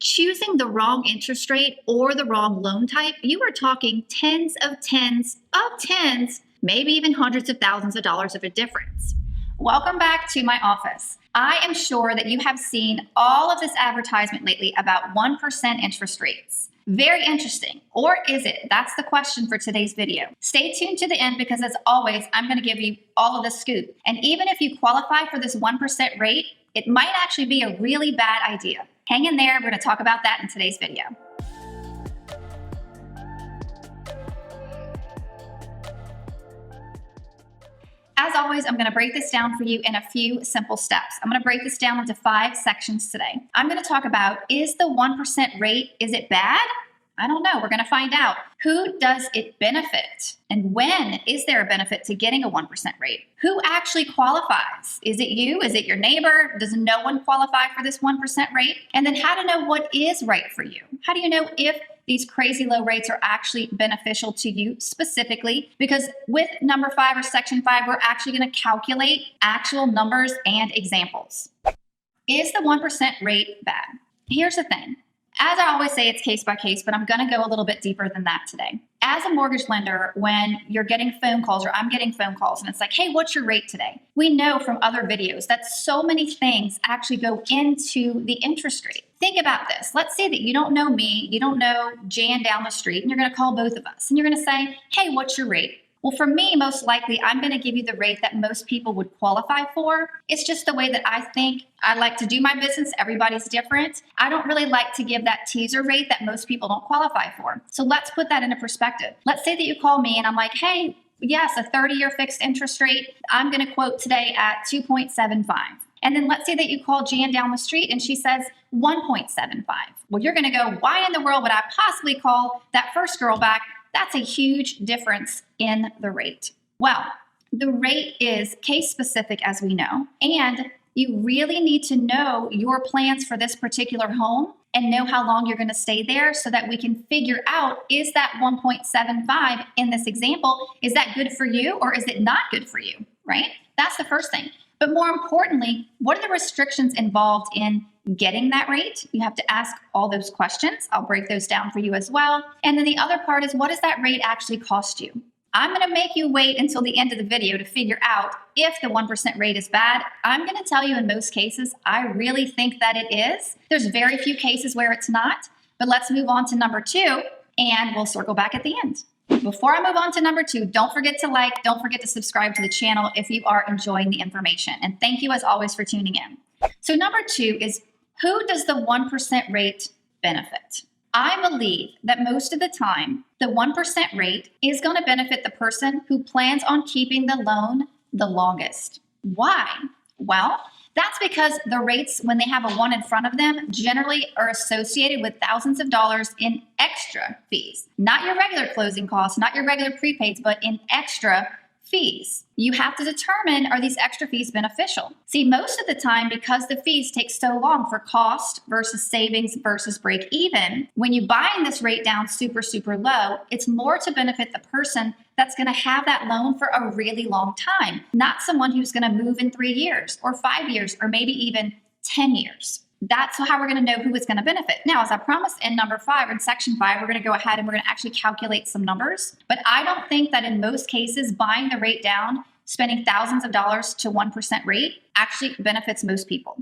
choosing the wrong interest rate or the wrong loan type, you are talking tens of tens, maybe even hundreds of thousands of dollars of a difference. Welcome back to my office. I am sure that you have seen all of this advertisement lately about 1% interest rates. Very interesting. Or is it? That's the question for today's video. Stay tuned to the end because as always, I'm going to give you all of the scoop. And even if you qualify for this 1% rate, it might actually be a really bad idea. Hang in there. We're going to talk about that in today's video. As always, I'm going to break this down for you in a few simple steps. I'm going to break this down into 5 sections today. I'm going to talk about, is the 1% rate, is it bad? I don't know. We're going to find out. Who does it benefit? And when is there a benefit to getting a 1% rate? Who actually qualifies? Is it you? Is it your neighbor? Does no one qualify for this 1% rate? And then how to know what is right for you? How do you know if these crazy low rates are actually beneficial to you specifically? Because with number 5 or section 5, we're actually going to calculate actual numbers and examples. Is the 1% rate bad? Here's the thing. As I always say, it's case by case, but I'm going to go a little bit deeper than that today. As a mortgage lender, when you're getting phone calls or I'm getting phone calls and it's like, hey, what's your rate today? We know from other videos that so many things actually go into the interest rate. Think about this. Let's say that you don't know me, you don't know Jan down the street, and you're going to call both of us and you're going to say, hey, what's your rate? Well, for me, most likely, I'm going to give you the rate that most people would qualify for. It's just the way that I think I like to do my business. Everybody's different. I don't really like to give that teaser rate that most people don't qualify for. So let's put that into perspective. Let's say that you call me and I'm like, hey, yes, a 30-year fixed interest rate. I'm going to quote today at 2.75. And then let's say that you call Jan down the street and she says 1.75. Well, you're going to go, why in the world would I possibly call that first girl back? That's a huge difference in the rate. Well, the rate is case specific, as we know, and you really need to know your plans for this particular home and know how long you're going to stay there so that we can figure out, is that 1.75 in this example, is that good for you or is it not good for you, right? That's the first thing. But more importantly, what are the restrictions involved in getting that rate? You have to ask all those questions. I'll break those down for you as well. And then the other part is, what does that rate actually cost you? I'm going to make you wait until the end of the video to figure out if the 1% rate is bad. I'm going to tell you in most cases, I really think that it is. There's very few cases where it's not. But let's move on to number 2 and we'll circle back at the end. Before I move on to number 2, don't forget to like, don't forget to subscribe to the channel if you are enjoying the information. And thank you as always for tuning in. So number 2 is, who does the 1% rate benefit? I believe that most of the time, the 1% rate is going to benefit the person who plans on keeping the loan the longest. Why? Well, that's because the rates, when they have a 1 in front of them, generally are associated with thousands of dollars in extra fees. Not your regular closing costs, not your regular prepaids, but in extra fees. You have to determine, are these extra fees beneficial? See, most of the time, because the fees take so long for cost versus savings versus break even, when you buying this rate down super, super low, it's more to benefit the person that's going to have that loan for a really long time, not someone who's going to move in 3 years or 5 years or maybe even 10 years. That's how we're going to know who is going to benefit. Now, as I promised in number 5, in section 5, we're going to go ahead and we're going to actually calculate some numbers. But I don't think that in most cases, buying the rate down, spending thousands of dollars to 1% rate actually benefits most people.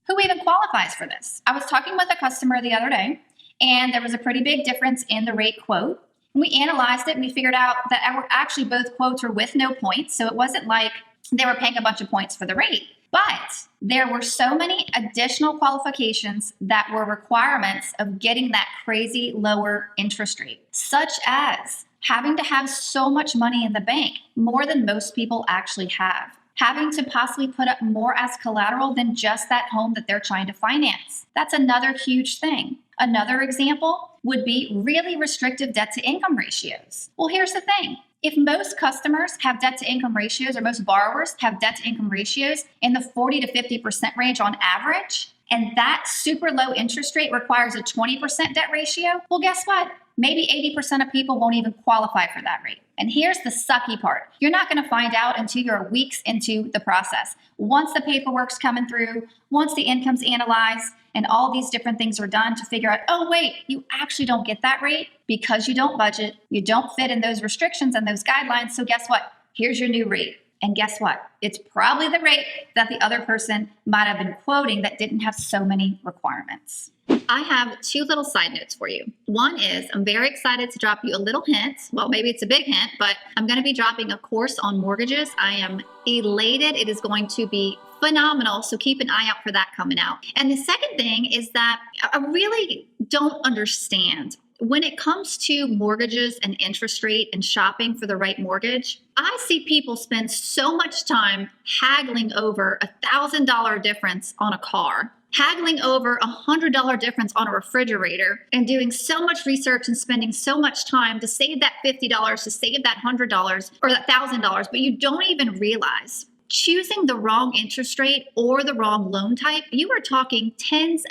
Who even qualifies for this? I was talking with a customer the other day, and there was a pretty big difference in the rate quote. And we analyzed it and we figured out that actually both quotes were with no points. So it wasn't like they were paying a bunch of points for the rate. But there were so many additional qualifications that were requirements of getting that crazy lower interest rate, such as having to have so much money in the bank, more than most people actually have, having to possibly put up more as collateral than just that home that they're trying to finance. That's another huge thing. Another example would be really restrictive debt to income ratios. Well, here's the thing. If most customers have debt to income ratios, or most borrowers have debt to income ratios in the 40 to 50% range on average, and that super low interest rate requires a 20% debt ratio, well, guess what? Maybe 80% of people won't even qualify for that rate. And here's the sucky part. You're not going to find out until you're weeks into the process. Once the paperwork's coming through, once the income's analyzed, and all these different things are done to figure out, oh, wait, you actually don't get that rate because you don't budget, you don't fit in those restrictions and those guidelines. So guess what? Here's your new rate. And guess what? It's probably the rate that the other person might have been quoting that didn't have so many requirements. I have two little side notes for you. One is I'm very excited to drop you a little hint. Well, maybe it's a big hint, but I'm going to be dropping a course on mortgages. I am elated. It is going to be phenomenal. So keep an eye out for that coming out. And the second thing is that I really don't understand when it comes to mortgages and interest rate and shopping for the right mortgage. I see people spend so much time haggling over $1,000 difference on a car, haggling over $100 difference on a refrigerator, and doing so much research and spending so much time to save that $50, to save that $100 or that $1,000, but you don't even realize choosing the wrong interest rate or the wrong loan type, you are talking tens,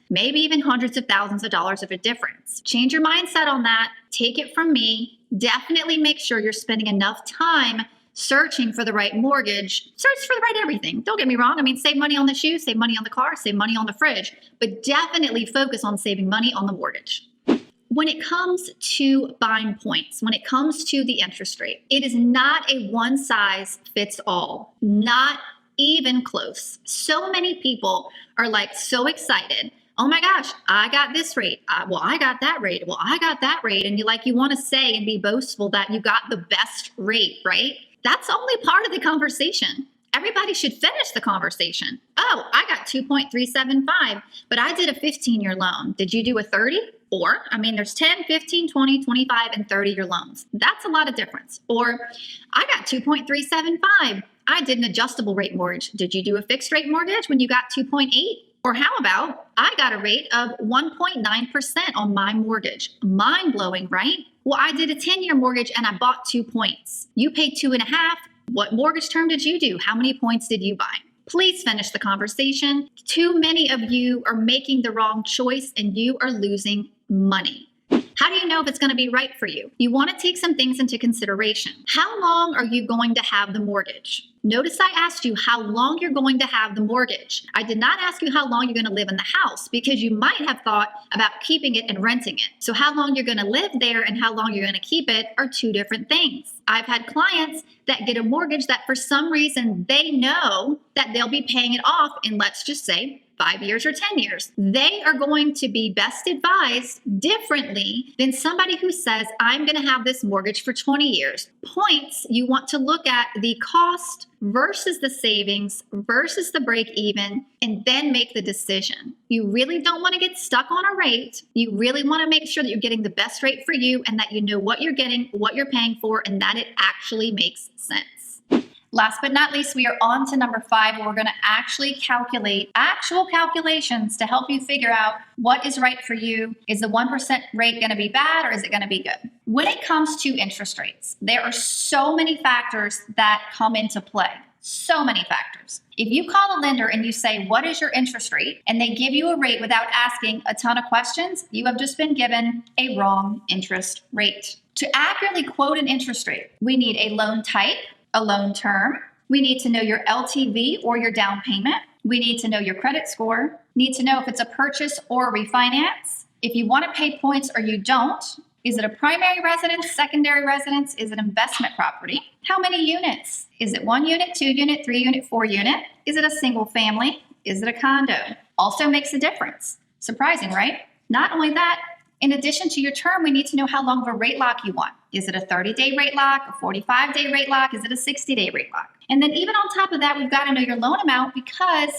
maybe even hundreds of thousands of dollars of a difference. Change your mindset on that. Take it from me. Definitely make sure you're spending enough time searching for the right mortgage. Search for the right everything. Don't get me wrong. I mean, save money on the shoes, save money on the car, save money on the fridge, but definitely focus on saving money on the mortgage. When it comes to buying points, when it comes to the interest rate, it is not a one size fits all, not even close. So many people are like so excited. Oh my gosh, I got this rate. I got that rate. I got that rate. And you want to say and be boastful that you got the best rate, right? That's only part of the conversation. Everybody should finish the conversation. Oh, I got 2.375, but I did a 15-year loan. Did you do a 30? Or, there's 10, 15, 20, 25, and 30-year loans. That's a lot of difference. Or, I got 2.375. I did an adjustable rate mortgage. Did you do a fixed rate mortgage when you got 2.8? Or how about, I got a rate of 1.9% on my mortgage. Mind blowing, right? Well, I did a 10-year mortgage and I bought 2 points. You paid 2.5. What mortgage term did you do? How many points did you buy? Please finish the conversation. Too many of you are making the wrong choice and you are losing money. How do you know if it's going to be right for you? You want to take some things into consideration. How long are you going to have the mortgage? Notice I asked you how long you're going to have the mortgage. I did not ask you how long you're going to live in the house because you might have thought about keeping it and renting it. So how long you're going to live there and how long you're going to keep it are two different things. I've had clients that get a mortgage that for some reason they know that they'll be paying it off in, let's just say, 5 years or 10 years. They are going to be best advised differently than somebody who says, I'm going to have this mortgage for 20 years. Points, you want to look at the cost versus the savings versus the break even, and then make the decision. You really don't want to get stuck on a rate. You really want to make sure that you're getting the best rate for you and that you know what you're getting, what you're paying for, and that it actually makes sense. Last but not least, we are on to number 5, where we're going to actually calculate actual calculations to help you figure out what is right for you. Is the 1% rate going to be bad or is it going to be good? When it comes to interest rates, there are so many factors that come into play. So many factors. If you call a lender and you say, what is your interest rate? And they give you a rate without asking a ton of questions, you have just been given a wrong interest rate. To accurately quote an interest rate, we need a loan type, a loan term. We need to know your LTV or your down payment. We need to know your credit score. Need to know if it's a purchase or a refinance. If you want to pay points or you don't. Is it a primary residence, secondary residence? Is it investment property? How many units? Is it 1 unit, 2 unit, 3 unit, 4 unit? Is it a single family? Is it a condo? Also makes a difference. Surprising, right? Not only that, in addition to your term, we need to know how long of a rate lock you want. Is it a 30-day rate lock, a 45-day rate lock? Is it a 60-day rate lock? And then even on top of that, we've got to know your loan amount, because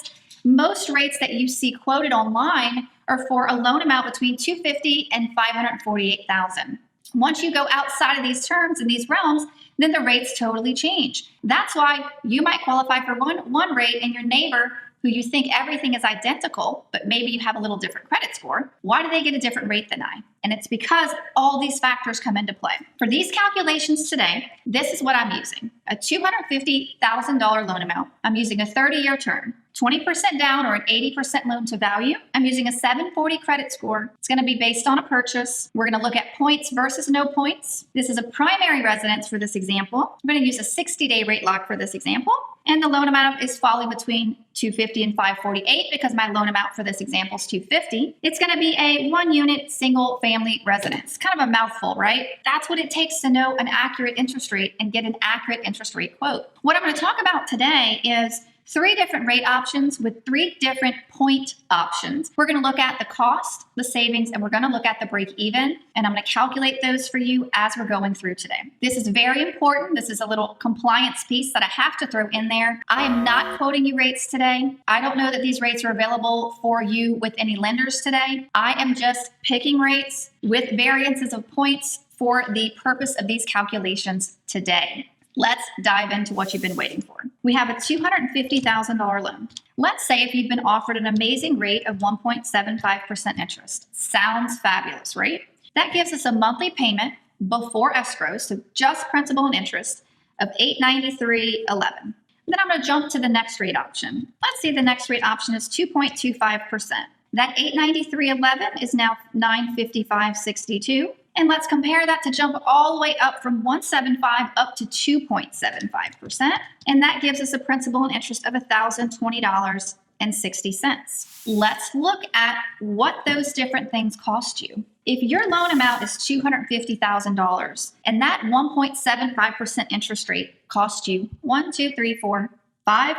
most rates that you see quoted online are for a loan amount between $250,000 and $548,000. Once you go outside of these terms and these realms, then the rates totally change. That's why you might qualify for one rate, and your neighbor, who you think everything is identical, but maybe you have a little different credit score, why do they get a different rate than I? And it's because all these factors come into play. For these calculations today, this is what I'm using. A $250,000 loan amount. I'm using a 30-year term. 20% down or an 80% loan to value. I'm using a 740 credit score. It's going to be based on a purchase. We're going to look at points versus no points. This is a primary residence for this example. I'm going to use a 60-day rate lock for this example. And the loan amount is falling between $250 and $548 because my loan amount for this example is $250. It's going to be a 1-unit single family residence. Kind of a mouthful, right? That's what it takes to know an accurate interest rate and get an accurate interest rate quote. What I'm going to talk about today is 3 different rate options with 3 different point options. We're going to look at the cost, the savings, and we're going to look at the break even. And I'm going to calculate those for you as we're going through today. This is very important. This is a little compliance piece that I have to throw in there. I am not quoting you rates today. I don't know that these rates are available for you with any lenders today. I am just picking rates with variances of points for the purpose of these calculations today. Let's dive into what you've been waiting for. We have a $250,000 loan. Let's say if you've been offered an amazing rate of 1.75% interest. Sounds fabulous, right? That gives us a monthly payment before escrow, so just principal and interest, of $893.11. Then I'm going to jump to the next rate option. Let's say the next rate option is 2.25%. That $893.11 is now $955.62. And let's compare that to jump all the way up from 1.75 up to 2.75%. And that gives us a principal and interest of $1,020.60. Let's look at what those different things cost you. If your loan amount is $250,000 and that 1.75% interest rate costs you 5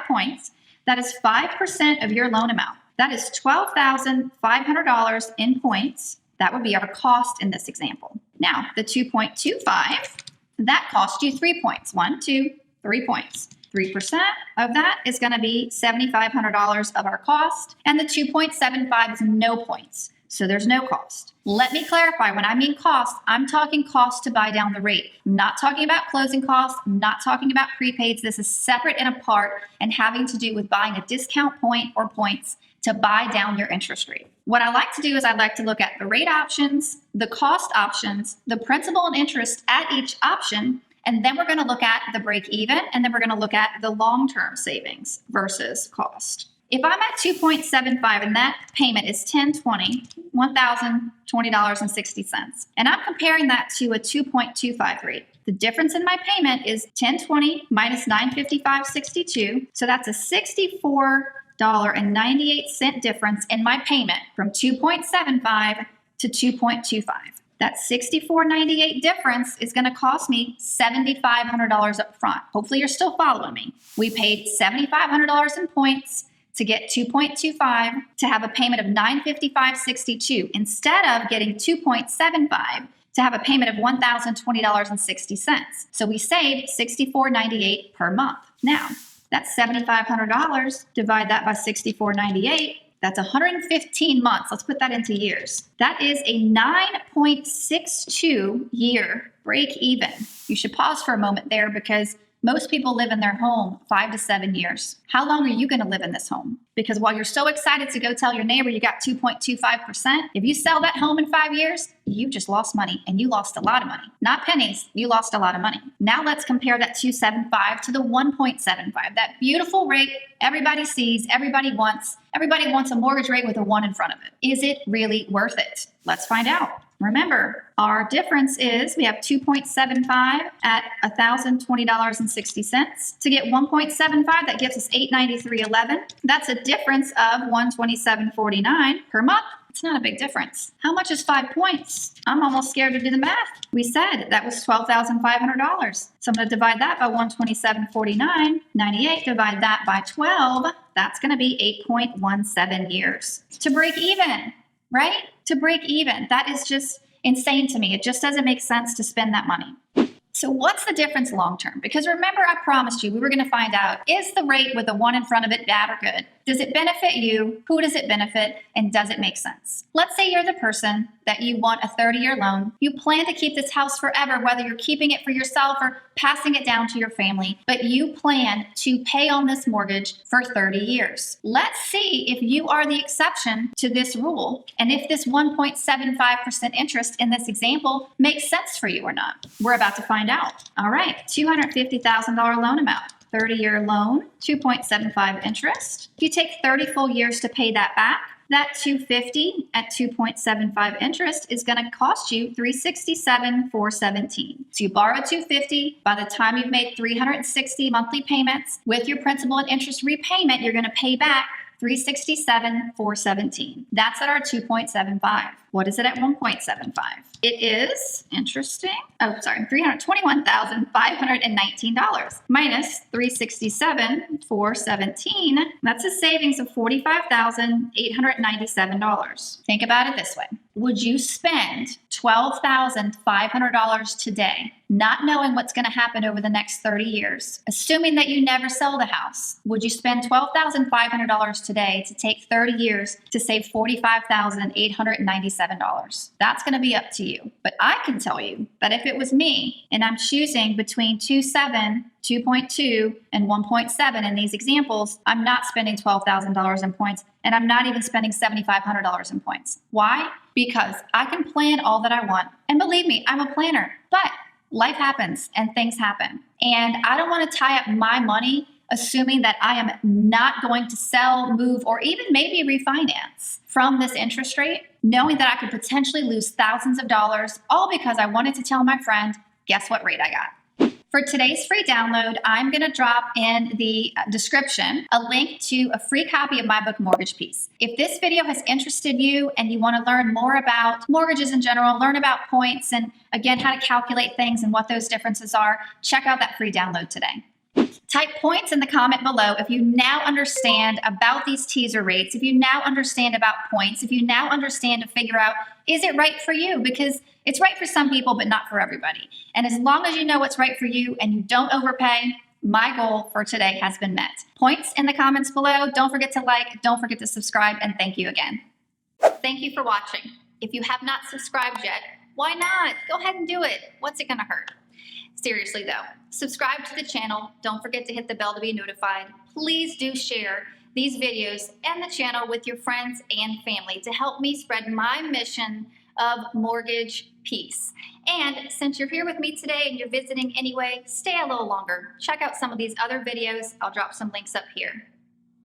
points, that is 5% of your loan amount. That is $12,500 in points. That would be our cost in this example. Now, the 2.25, that cost you 3 points. 3 points. 3% of that is going to be $7,500 of our cost, and the 2.75 is no points. So there's no cost. Let me clarify, when I mean cost, I'm talking cost to buy down the rate. I'm not talking about closing costs. I'm not talking about prepaids. This is separate and apart and having to do with buying a discount point or points to buy down your interest rate. What I like to do is I like to look at the rate options, the cost options, the principal and interest at each option, and then we're going to look at the break even, and then we're going to look at the long-term savings versus cost. If I'm at 2.75 and that payment is $1,020.60, and I'm comparing that to a 2.25 rate, the difference in my payment is $1,020 minus $955.62, so that's a $64.98 difference in my payment from 2.75 to 2.25. That $64.98 difference is going to cost me $7,500 up front. Hopefully you're still following me. We paid $7,500 in points to get 2.25 to have a payment of $955.62 instead of getting 2.75 to have a payment of $1,020.60. So we saved $64.98 per month. Now, that's $7,500. Divide that by $64.98. That's 115 months. Let's put that into years. That is a 9.62 year break even. You should pause for a moment there because most people live in their home 5 to 7 years. How long are you going to live in this home? Because while you're so excited to go tell your neighbor you got 2.25%, if you sell that home in 5 years, you just lost money, and you lost a lot of money. Not pennies, you lost a lot of money. Now let's compare that 2.75 to the 1.75. That beautiful rate everybody sees, everybody wants. Everybody wants a mortgage rate with a 1 in front of it. Is it really worth it? Let's find out. Remember, our difference is we have 2.75 at $1,020.60. To get 1.75, that gives us $893.11. That's a difference of $127.49 per month. It's not a big difference. How much is 5 points? I'm almost scared to do the math. We said that was $12,500. So I'm going to divide that by $127.49. 98, divide that by 12. That's going to be 8.17 years. To break even, right? To break even. That is just insane to me. It just doesn't make sense to spend that money. So what's the difference long term? Because remember, I promised you we were going to find out, is the rate with a 1 in front of it bad or good? Does it benefit you? Who does it benefit? And does it make sense? Let's say you're the person that you want a 30-year loan. You plan to keep this house forever, whether you're keeping it for yourself or passing it down to your family, but you plan to pay on this mortgage for 30 years. Let's see if you are the exception to this rule and if this 1.75% interest in this example makes sense for you or not. We're about to find out. All right, $250,000 loan amount. 30-year loan, 2.75 interest. If you take 30 full years to pay that back, that 250 at 2.75 interest is going to cost you 367,417. So you borrow 250. By the time you've made 360 monthly payments with your principal and interest repayment, you're going to pay back 367,417. That's at our 2.75. What is it at 1.75? It is, interesting, $321,519 minus 367,417. That's a savings of $45,897. Think about it this way. Would you spend $12,500 today, not knowing what's going to happen over the next 30 years, assuming that you never sell the house? Would you spend $12,500 today to take 30 years to save $45,897? That's going to be up to you. But I can tell you that if it was me and I'm choosing between 2.7, 2.2, and 1.7 in these examples, I'm not spending $12,000 in points, and I'm not even spending $7,500 in points. Why? Because I can plan all that I want. And believe me, I'm a planner, but life happens and things happen. And I don't want to tie up my money assuming that I am not going to sell, move, or even maybe refinance from this interest rate, knowing that I could potentially lose thousands of dollars, all because I wanted to tell my friend, guess what rate I got? For today's free download, I'm going to drop in the description a link to a free copy of my book, Mortgage Peace. If this video has interested you and you want to learn more about mortgages in general, learn about points, and again, how to calculate things and what those differences are, check out that free download today. Type points in the comment below if you now understand about these teaser rates, if you now understand about points, if you now understand to figure out, is it right for you? Because it's right for some people, but not for everybody. And as long as you know what's right for you and you don't overpay, my goal for today has been met. Points in the comments below. Don't forget to like, don't forget to subscribe, and thank you again. Thank you for watching. If you have not subscribed yet, why not? Go ahead and do it. What's it gonna hurt? Seriously though, subscribe to the channel. Don't forget to hit the bell to be notified. Please do share these videos and the channel with your friends and family to help me spread my mission of mortgage peace. And since you're here with me today and you're visiting anyway, stay a little longer. Check out some of these other videos. I'll drop some links up here.